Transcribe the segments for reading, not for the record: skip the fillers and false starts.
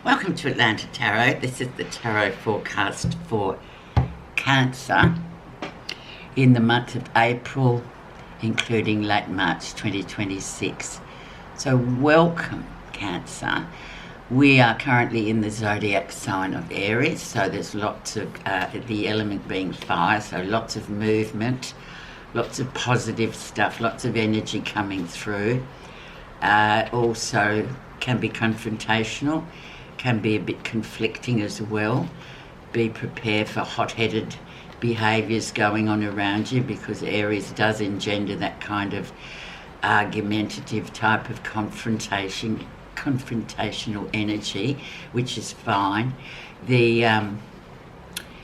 Welcome to Atlanta Tarot. This is the tarot forecast for Cancer in the month of April, including late March 2026. So welcome, Cancer. We are currently in the zodiac sign of Aries, so there's lots of, the element being fire, so lots of movement, lots of positive stuff, lots of energy coming through. Also can be confrontational, can be a bit conflicting as well. Be prepared for hot-headed behaviours going on around you, because Aries does engender that kind of argumentative type of confrontational energy, which is fine. The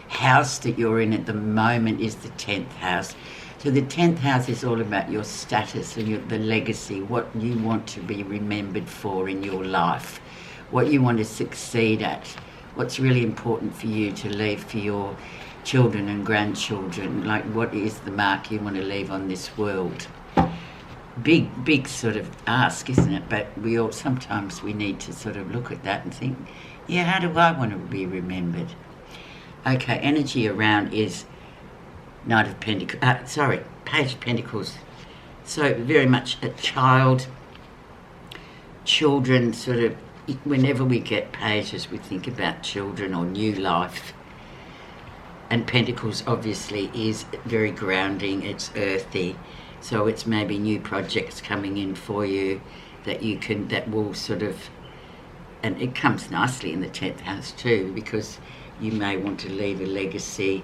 house that you're in at the moment is the 10th house. So the 10th house is all about your status and the legacy, what you want to be remembered for in your life, what you want to succeed at, what's really important for you to leave for your children and grandchildren, like what is the mark you want to leave on this world. Big sort of ask, isn't it? But sometimes we need to sort of look at that and think, yeah, how do I want to be remembered? Okay, energy around is Knight of Pentacles, Page of Pentacles. So very much a children sort of, whenever we get pages, we think about children or new life. And Pentacles obviously is very grounding, it's earthy. So it's maybe new projects coming in for you that will sort of, and it comes nicely in the 10th house too, because you may want to leave a legacy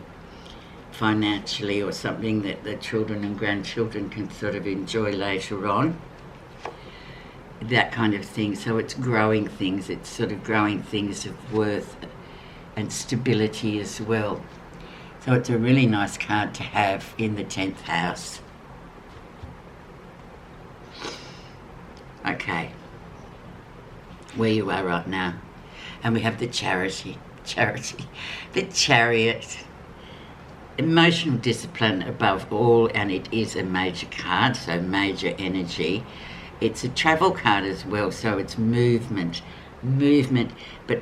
financially or something that the children and grandchildren can sort of enjoy later on. That kind of thing. So it's growing things, it's sort of growing things of worth and stability as well. So it's a really nice card to have in the 10th house. Okay, where you are right now. And we have the Charity, the Chariot. Emotional discipline above all, and it is a major card, so major energy. It's a travel card as well, so it's movement, but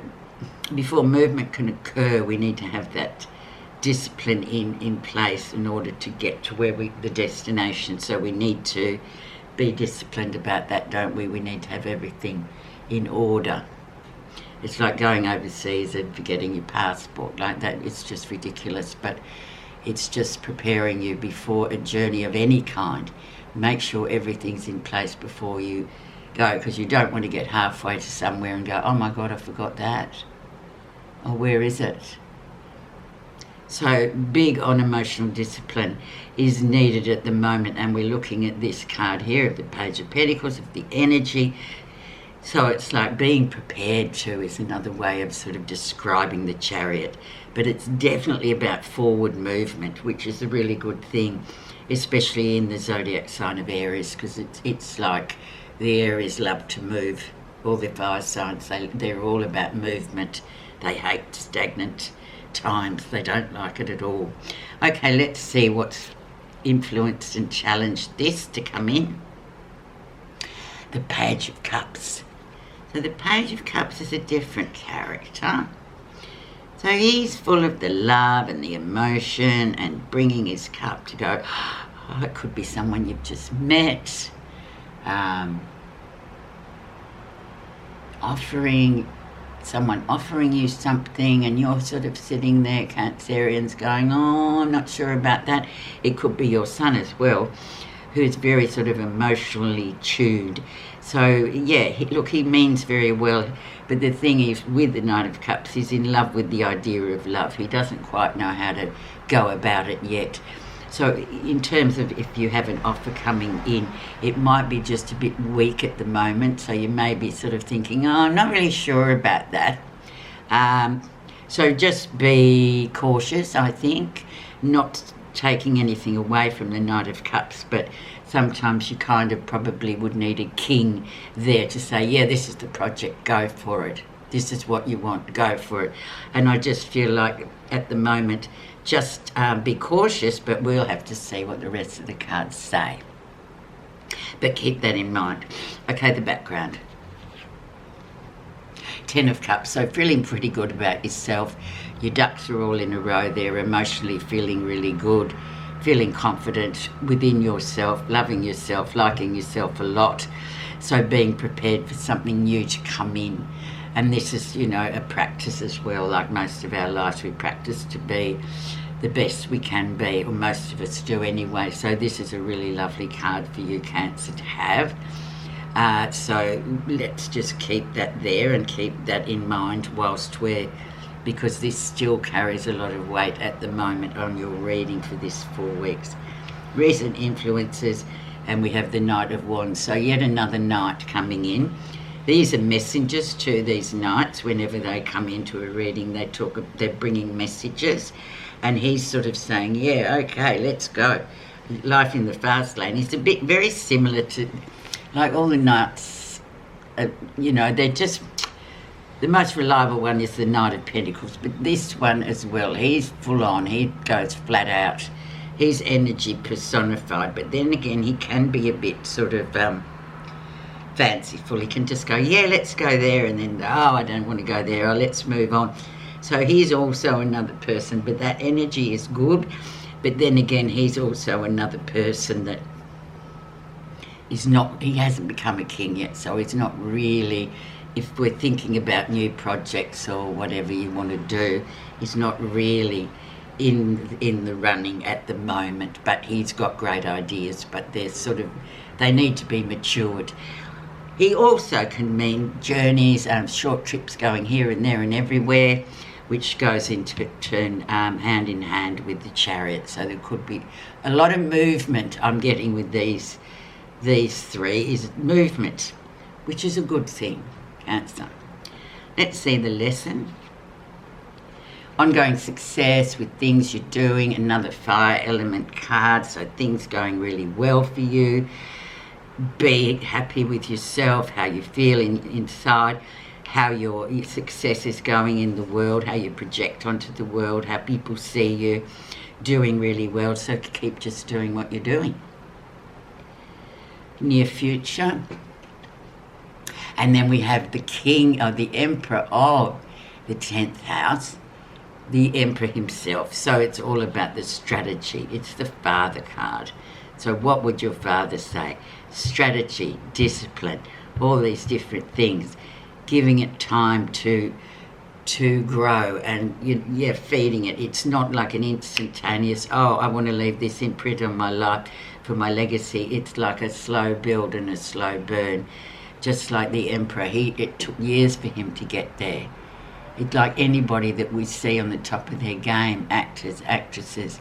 before movement can occur, we need to have that discipline in place in order to get to the destination. So we need to be disciplined about that, don't we? We need to have everything in order. It's like going overseas and forgetting your passport, like that. It's just ridiculous, but it's just preparing you before a journey of any kind. Make sure everything's in place before you go, because you don't want to get halfway to somewhere and go, oh my God, I forgot that. Or where is it? So big on emotional discipline is needed at the moment, and we're looking at this card here of the Page of Pentacles, of the energy. So it's like being prepared to is another way of sort of describing the Chariot. But it's definitely about forward movement, which is a really good thing, especially in the zodiac sign of Aries, because it's like the Aries love to move. All the fire signs, they're all about movement. They hate stagnant times. They don't like it at all. Okay, let's see what's influenced and challenged this to come in. The Page of Cups. So the Page of Cups is a different character. So he's full of the love and the emotion and bringing his cup to go, oh, it could be someone you've just met. Someone offering you something, and you're sort of sitting there, Cancerians, going, oh, I'm not sure about that. It could be your son as well, who's very sort of emotionally tuned. So yeah, he means very well, but the thing is, with the Knight of Cups, he's in love with the idea of love. He doesn't quite know how to go about it yet. So in terms of if you have an offer coming in, it might be just a bit weak at the moment, so you may be sort of thinking, oh, I'm not really sure about that. So just be cautious, I think, not taking anything away from the Knight of Cups, but sometimes you kind of probably would need a king there to say, yeah, this is the project, go for it. This is what you want, go for it. And I just feel like at the moment, just be cautious, but we'll have to see what the rest of the cards say. But keep that in mind. Okay, the background. Ten of Cups, so feeling pretty good about yourself. Your ducks are all in a row there, emotionally feeling really good, feeling confident within yourself, loving yourself, liking yourself a lot. So being prepared for something new to come in. And this is, you know, a practice as well. Like most of our lives, we practice to be the best we can be, or most of us do anyway. So this is a really lovely card for you, Cancer, to have. So let's just keep that there and keep that in mind whilst because this still carries a lot of weight at the moment on your reading for this 4 weeks. Recent influences, and we have the Knight of Wands. So yet another knight coming in. These are messengers to these knights. Whenever they come into a reading, they're bringing messages, and he's sort of saying, yeah, okay, let's go. Life in the fast lane is very similar to, like all the knights, you know, they're just, the most reliable one is the Knight of Pentacles, but this one as well, he's full on, he goes flat out. He's energy personified, but then again, he can be a bit sort of fanciful. He can just go, yeah, let's go there, and then, oh, I don't want to go there, oh, let's move on. So he's also another person, but that energy is good. But then again, he's also another person that is not, he hasn't become a king yet, so he's not really, if we're thinking about new projects or whatever you want to do, he's not really in the running at the moment, but he's got great ideas, but they're sort of, they need to be matured. He also can mean journeys, short trips going here and there and everywhere, which goes into turn hand in hand with the Chariot. So there could be a lot of movement. I'm getting with these three is movement, which is a good thing, Cancer. Let's see the lesson. Ongoing success with things you're doing, another fire element card, so things going really well for you. Be happy with yourself, how you feel inside, how your success is going in the world, how you project onto the world, how people see you doing really well. So keep just doing what you're doing. Near future. And then we have the King, or the Emperor of the 10th house, the Emperor himself. So it's all about the strategy. It's the father card. So what would your father say? Strategy, discipline, all these different things. Giving it time to grow, and feeding it. It's not like an instantaneous, oh, I want to leave this imprint on my life for my legacy. It's like a slow build and a slow burn. Just like the Emperor, it took years for him to get there. It's like anybody that we see on the top of their game, actors, actresses,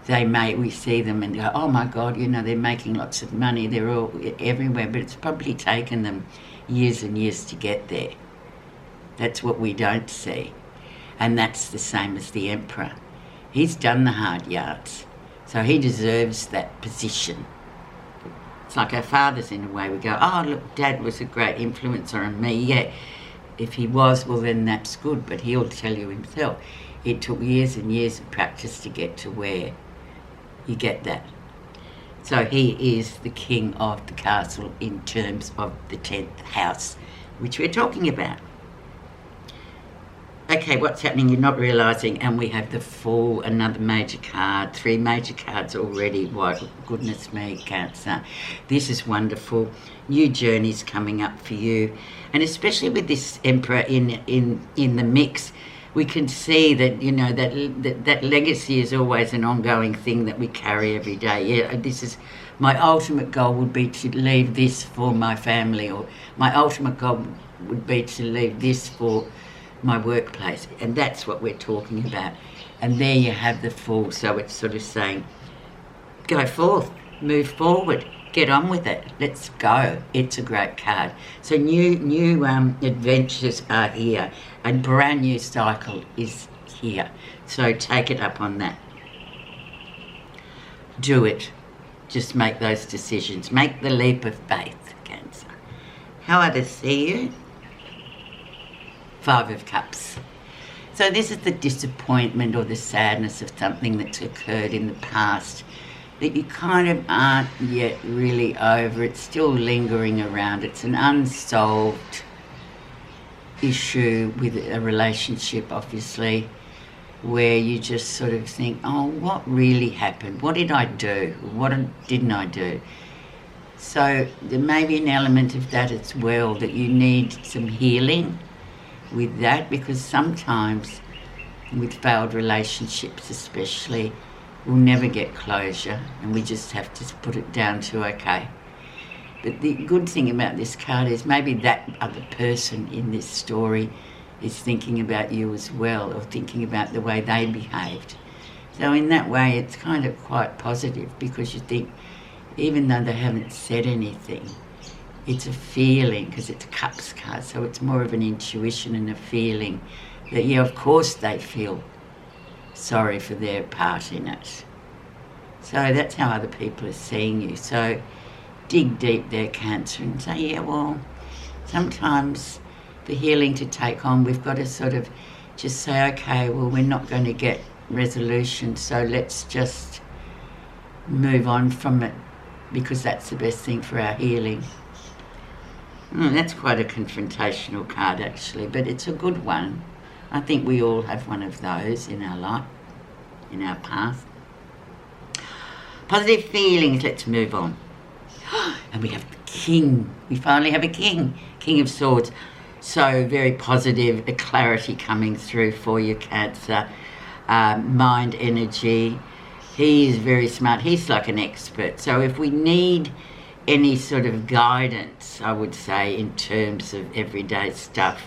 we see them and go, oh my God, they're making lots of money, they're all everywhere, but it's probably taken them years and years to get there. That's what we don't see. And that's the same as the Emperor. He's done the hard yards, so he deserves that position. It's like our fathers in a way. We go, oh look, Dad was a great influencer on me. Yeah, if he was, well then that's good, but he'll tell you himself, it took years and years of practice to get to where you get that. So he is the king of the castle in terms of the 10th house, which we're talking about. Okay, what's happening you're not realising, and we have the Fool, another major card, 3 major cards already. Why, goodness me, Cancer. This is wonderful. New journeys coming up for you, and especially with this Emperor in the mix, we can see that, that legacy is always an ongoing thing that we carry every day. Yeah, this is, my ultimate goal would be to leave this for my family, or my ultimate goal would be to leave this for my workplace. And that's what we're talking about. And there you have the Fool. So it's sort of saying, go forth, move forward, get on with it, let's go. It's a great card. So new adventures are here. A brand new cycle is here. So take it up on that. Do it. Just make those decisions. Make the leap of faith, Cancer. How I to see you? 5 of Cups. So this is the disappointment or the sadness of something that's occurred in the past that you kind of aren't yet really over. It's still lingering around. It's an unsolved issue with a relationship, obviously, where you just sort of think, oh, what really happened? What did I do? What didn't I do? So there may be an element of that as well, that you need some healing with that, because sometimes with failed relationships especially, we'll never get closure, and we just have to put it down to okay. But the good thing about this card is maybe that other person in this story is thinking about you as well, or thinking about the way they behaved. So in that way, it's kind of quite positive, because you think, even though they haven't said anything, it's a feeling, because it's a Cups card, so it's more of an intuition and a feeling that, yeah, of course they feel sorry for their part in it. So that's how other people are seeing you. So dig deep there, Cancer, and say, yeah, well, sometimes the healing to take on, we've got to sort of just say, okay, well, we're not going to get resolution, so let's just move on from it, because that's the best thing for our healing. That's quite a confrontational card, actually, but it's a good one. I think we all have one of those in our life, in our past. Positive feelings, let's move on. And we have the King. We finally have a King. King of Swords. So very positive, a clarity coming through for you, Cancer. Mind energy. He is very smart. He's like an expert. So if we need any sort of guidance, I would say, in terms of everyday stuff,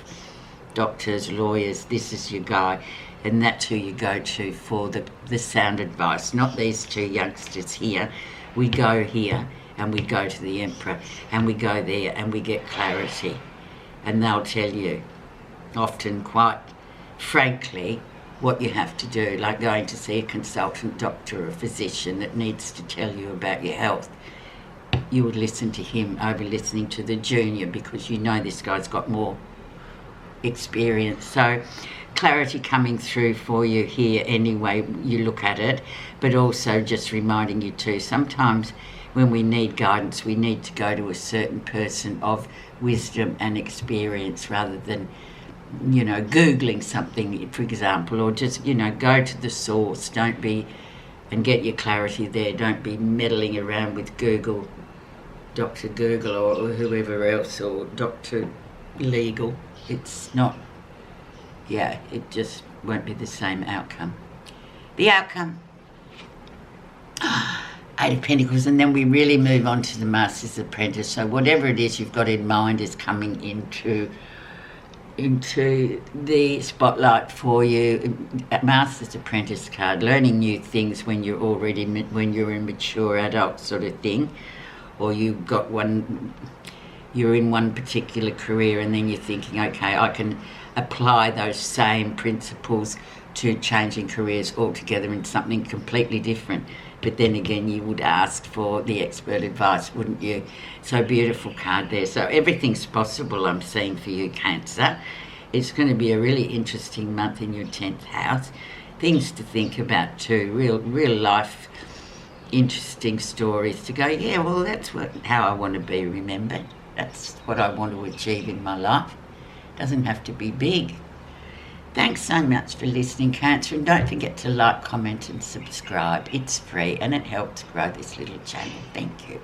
doctors, lawyers, this is your guy. And that's who you go to for the sound advice, not these two youngsters here. We go here, and we go to the Emperor, and we go there, and we get clarity. And they'll tell you, often quite frankly, what you have to do, like going to see a consultant doctor or a physician that needs to tell you about your health. You would listen to him over listening to the junior, because you know this guy's got more experience. So clarity coming through for you here anyway you look at it, but also just reminding you too, sometimes when we need guidance, we need to go to a certain person of wisdom and experience, rather than, you know, Googling something, for example, or just, you know, go to the source. Don't be, and get your clarity there. Don't be meddling around with Google, Dr. Google, or whoever else, or Dr. Legal. It's not, yeah, it just won't be the same outcome. The outcome. Eight of Pentacles, and then we really move on to the Master's Apprentice. So whatever it is you've got in mind is coming into the spotlight for you. Master's Apprentice card, learning new things when you're a mature adult sort of thing, or you're in one particular career, and then you're thinking, okay, I can apply those same principles to changing careers altogether in something completely different. But then again, you would ask for the expert advice, wouldn't you? So beautiful card there. So everything's possible, I'm seeing, for you, Cancer. It's going to be a really interesting month in your 10th house. Things to think about too, real life, interesting stories to go, yeah, well, that's how I want to be remembered. That's what I want to achieve in my life. Doesn't have to be big. Thanks so much for listening, Cancer, and don't forget to like, comment and subscribe. It's free and it helps grow this little channel. Thank you.